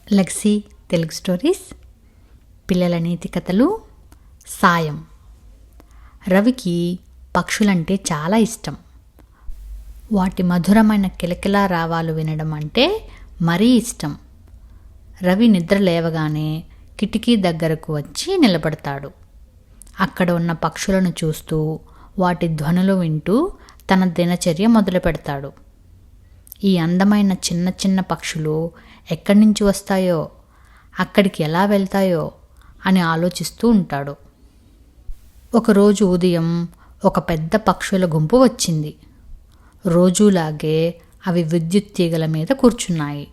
లెక్సీ Telugu stories పిల్లల నీతి కథలు సాయం. రవికి పక్షులంటే చాలా ఇష్టం. వాటి మధురమైన కిలకిలా రావాలు వినడం అంటే మరీ ఇష్టం. రవి నిద్ర లేవగానే కిటికీ దగ్గరకు వచ్చి నిలబడతాడు. అక్కడ ఉన్న పక్షులను చూస్తూ వాటి ధ్వనులు వింటూ తన దినచర్య మొదలు పెడతాడు. ఈ అందమైన చిన్న చిన్న పక్షులు ఎక్కడి నుంచి వస్తాయో, అక్కడికి ఎలా వెళ్తాయో అని ఆలోచిస్తూ ఉంటాడు. ఒకరోజు ఉదయం ఒక పెద్ద పక్షుల గుంపు వచ్చింది. రోజులాగే అవి విద్యుత్ తీగల మీద కూర్చున్నాయి.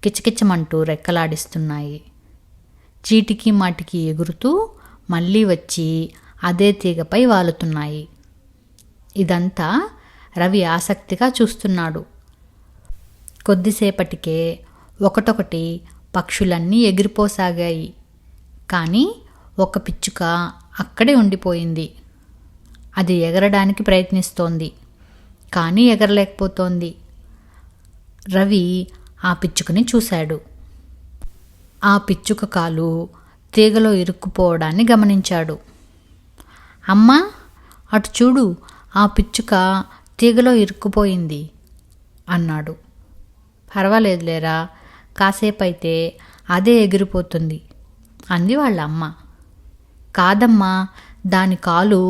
కిచకిచమంటూ రెక్కలాడిస్తున్నాయి. చీటికి మాటికి ఎగురుతూ మళ్ళీ వచ్చి అదే తీగపై వాలుతున్నాయి. ఇదంతా రవి ఆసక్తిగా చూస్తున్నాడు. కొద్దిసేపటికే ఒకటొకటి పక్షులన్నీ ఎగిరిపోసాగాయి. కానీ ఒక పిచ్చుక అక్కడే ఉండిపోయింది. అది ఎగరడానికి ప్రయత్నిస్తోంది, కానీ ఎగరలేకపోతోంది. రవి ఆ పిచ్చుకని చూశాడు. ఆ పిచ్చుక కాలు తీగలో ఇరుక్కుపోవడాన్ని గమనించాడు. అమ్మా, అటు చూడు, ఆ పిచ్చుక తీగలో ఇరుక్కుపోయింది అన్నాడు. పర్వాలేదులేరా, కాసేపైతే అదే ఎగిరిపోతుంది అంది వాళ్ళ అమ్మ. కాదమ్మా, దాని కాలు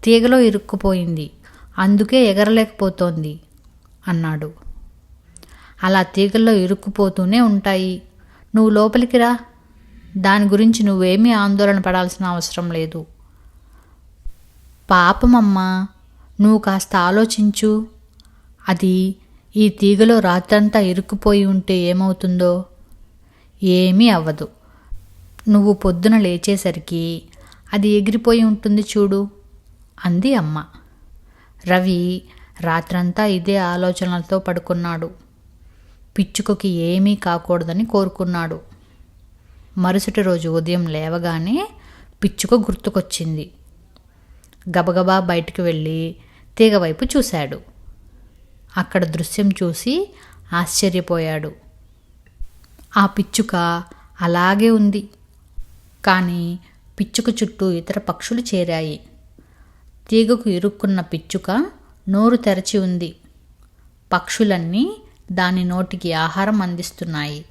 తీగలో ఇరుక్కుపోయింది, అందుకే ఎగరలేకపోతోంది అన్నాడు. అలా తీగల్లో ఇరుక్కుపోతూనే ఉంటాయి. నువ్వు లోపలికి రా, దాని గురించి నువ్వేమీ ఆందోళన పడాల్సిన అవసరం లేదు. పాపమమ్మా, నువ్వు కాస్త ఆలోచించు. అది ఈ తీగలో రాత్రంతా ఇరుక్కుపోయి ఉంటే ఏమవుతుందో? ఏమీ అవ్వదు. నువ్వు పొద్దున లేచేసరికి అది ఎగిరిపోయి ఉంటుంది చూడు అంది అమ్మ. రవి రాత్రంతా ఇదే ఆలోచనలతో పడుకున్నాడు. పిచ్చుకకి ఏమీ కాకూడదని కోరుకున్నాడు. మరుసటి రోజు ఉదయం లేవగానే పిచ్చుక గుర్తుకొచ్చింది. గబగబా బయటికి వెళ్ళి తీగ వైపు చూశాడు. అక్కడ దృశ్యం చూసి ఆశ్చర్యపోయాడు. ఆ పిచ్చుక అలాగే ఉంది, కానీ పిచ్చుక చుట్టూ ఇతర పక్షులు చేరాయి. తీగకు ఇరుక్కున్న పిచ్చుక నోరు తెరచి ఉంది. పక్షులన్నీ దాని నోటికి ఆహారం అందిస్తున్నాయి.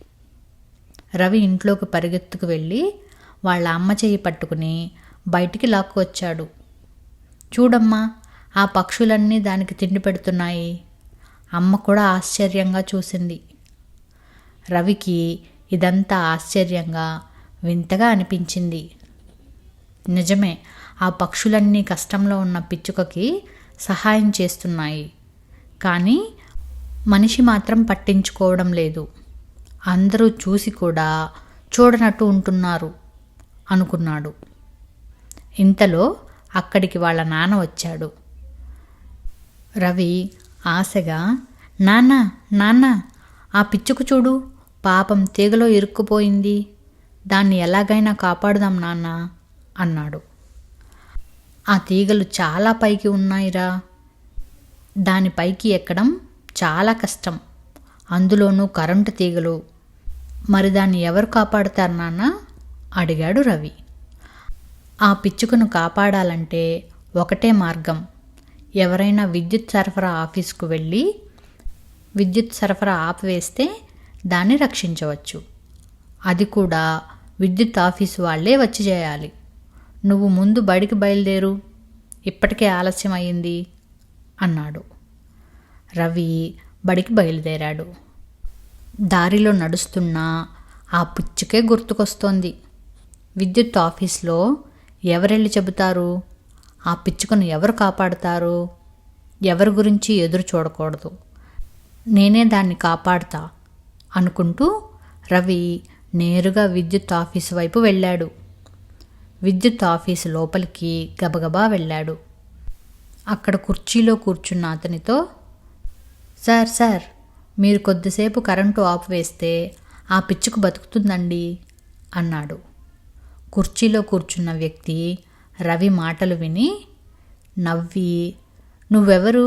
రవి ఇంట్లోకి పరిగెత్తుకు వెళ్ళి వాళ్ళ అమ్మ చెయ్యి పట్టుకుని బయటికి లాక్కొచ్చాడు. చూడమ్మా, ఆ పక్షులన్నీ దానికి తిండి పెడుతున్నాయి. అమ్మ కూడా ఆశ్చర్యంగా చూసింది. రవికి ఇదంతా ఆశ్చర్యంగా, వింతగా అనిపించింది. నిజమే, ఆ పక్షులన్నీ కష్టంలో ఉన్న పిచ్చుకకి సహాయం చేస్తున్నాయి. కానీ మనిషి మాత్రం పట్టించుకోవడం లేదు. అందరూ చూసి కూడా చూడనట్టు ఉంటున్నారు అనుకున్నాడు. ఇంతలో అక్కడికి వాళ్ళ నాన్న వచ్చాడు. రవి ఆశగా, నాన్న నాన్న, ఆ పిచ్చుకు చూడు, పాపం తీగలో ఇరుక్కుపోయింది, దాన్ని ఎలాగైనా కాపాడుదాం నాన్న అన్నాడు. ఆ తీగలు చాలా పైకి ఉన్నాయిరా, దానిపైకి ఎక్కడం చాలా కష్టం, అందులోనూ కరెంటు తీగలు. మరి దాన్ని ఎవరు కాపాడుతారు నాన్న అడిగాడు రవి. ఆ పిచ్చుకను కాపాడాలంటే ఒకటే మార్గం. ఎవరైనా విద్యుత్ సరఫరా ఆఫీస్కు వెళ్ళి విద్యుత్ సరఫరా ఆపివేస్తే దాన్ని రక్షించవచ్చు. అది కూడా విద్యుత్ ఆఫీసు వాళ్ళే వచ్చి చేయాలి. నువ్వు ముందు బడికి బయలుదేరు, ఇప్పటికే ఆలస్యం అయింది అన్నాడు. రవి బడికి బయలుదేరాడు. దారిలో నడుస్తున్నా ఆ పిచ్చుకే గుర్తుకొస్తోంది. విద్యుత్ ఆఫీస్లో ఎవరెళ్ళి చెబుతారు? ఆ పిచ్చుకను ఎవరు కాపాడుతారు? ఎవరి గురించి ఎదురు చూడకూడదు, నేనే దాన్ని కాపాడుతా అనుకుంటూ రవి నేరుగా విద్యుత్ ఆఫీసు వైపు వెళ్ళాడు. విద్యుత్ ఆఫీసు లోపలికి గబగబా వెళ్ళాడు. అక్కడ కుర్చీలో కూర్చున్న అతనితో, సార్ సార్, మీరు కొద్దిసేపు కరెంటు ఆపివేస్తే ఆ పిచ్చుక బతుకుతుందండి అన్నాడు. కుర్చీలో కూర్చున్న వ్యక్తి రవి మాటలు విని నవ్వి, నువ్వెవరు,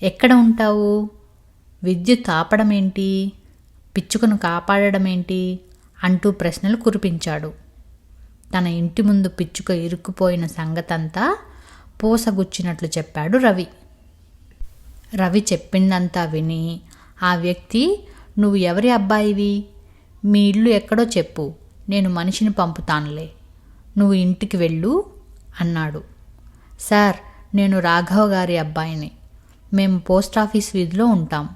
ఎక్కడ ఉంటావు, విద్యుత్ ఆపడమేంటి, పిచ్చుకను కాపాడడమేంటి అంటూ ప్రశ్నలు కురిపించాడు. తన ఇంటి ముందు పిచ్చుక ఇరుక్కుపోయిన సంగతంతా పూసగుచ్చినట్లు చెప్పాడు రవి. రవి చెప్పిందంతా విని ఆ వ్యక్తి, నువ్వు ఎవరి అబ్బాయివి, మీ ఇల్లు ఎక్కడో చెప్పు, నేను మనిషిని పంపుతానులే, నువ్వు ఇంటికి వెళ్ళు అన్నాడు. సార్, నేను రాఘవ గారి అబ్బాయిని, మేము పోస్ట్ ఆఫీస్ వీధిలో ఉంటాం,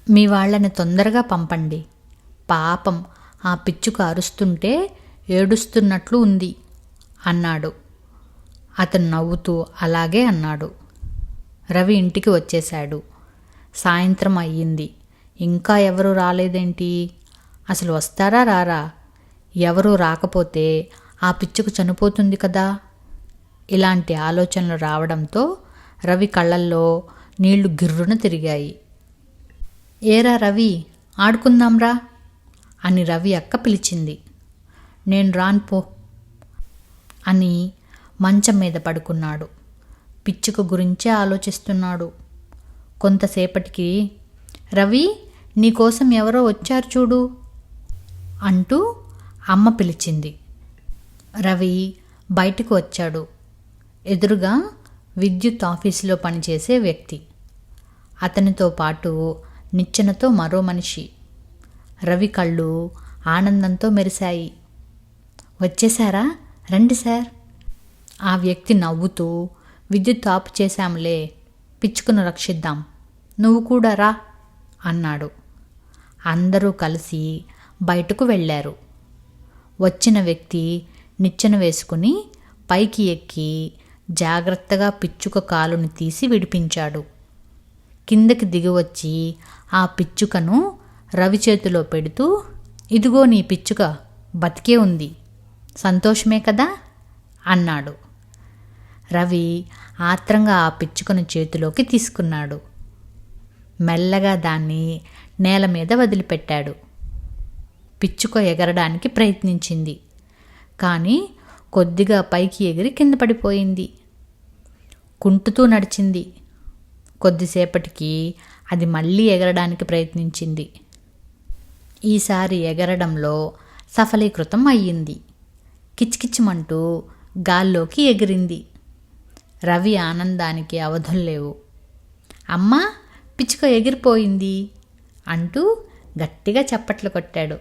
మీ వాళ్ళని తొందరగా పంపండి, పాపం ఆ పిచ్చుక అరుస్తుంటే ఏడుస్తున్నట్లు ఉంది అన్నాడు. అతను నవ్వుతూ అలాగే అన్నాడు. రవి ఇంటికి వచ్చేశాడు. సాయంత్రం అయ్యింది. ఇంకా ఎవరూ రాలేదేంటి, అసలు వస్తారా రారా, ఎవరూ రాకపోతే ఆ పిచ్చుక చనిపోతుంది కదా. ఇలాంటి ఆలోచనలు రావడంతో రవి కళ్ళల్లో నీళ్లు గిర్రున తిరిగాయి. ఏరా రవి, ఆడుకుందాంరా అని రవి అక్క పిలిచింది. నేను రాన్పో అని మంచం మీద పడుకున్నాడు. పిచ్చుక గురించే ఆలోచిస్తున్నాడు. కొంతసేపటికి, రవి, నీకోసం ఎవరో వచ్చారు చూడు అంటూ అమ్మ పిలిచింది. రవి బయటకు వచ్చాడు. ఎదురుగా విద్యుత్ ఆఫీసులో పనిచేసే వ్యక్తి, అతనితో పాటు నిచ్చెనతో మరో మనిషి. రవి కళ్ళు ఆనందంతో మెరిశాయి. వచ్చేశారా, రండి సార్. ఆ వ్యక్తి నవ్వుతూ, విద్యుత్ ఆపు చేశాంలే, పిచ్చుకను రక్షిద్దాం, నువ్వు కూడా రా అన్నాడు. అందరూ కలిసి బయటకు వెళ్ళారు. వచ్చిన వ్యక్తి నిచ్చెన వేసుకుని పైకి ఎక్కి జాగ్రత్తగా పిచ్చుక కాలుని తీసి విడిపించాడు. కిందకి దిగివచ్చి ఆ పిచ్చుకను రవి చేతిలో పెడుతూ, ఇదిగో నీ పిచ్చుక బతికే ఉంది, సంతోషమే కదా అన్నాడు. రవి ఆత్రంగా ఆ పిచ్చుకను చేతిలోకి తీసుకున్నాడు. మెల్లగా దాన్ని నేల మీద వదిలిపెట్టాడు. పిచ్చుక ఎగరడానికి ప్రయత్నించింది, కానీ కొద్దిగా పైకి ఎగిరి కింద పడిపోయింది. కుంటుతూ నడిచింది. కొద్దిసేపటికి అది మళ్ళీ ఎగరడానికి ప్రయత్నించింది. ఈసారి ఎగరడంలో సఫలీకృతం అయ్యింది. కిచ్కిచ్చమంటూ గాల్లోకి ఎగిరింది. రవి ఆనందానికి అవధుల్లేవు. అమ్మా, పిచ్చుక ఎగిరిపోయింది అంటూ గట్టిగా చప్పట్లు కొట్టాడు.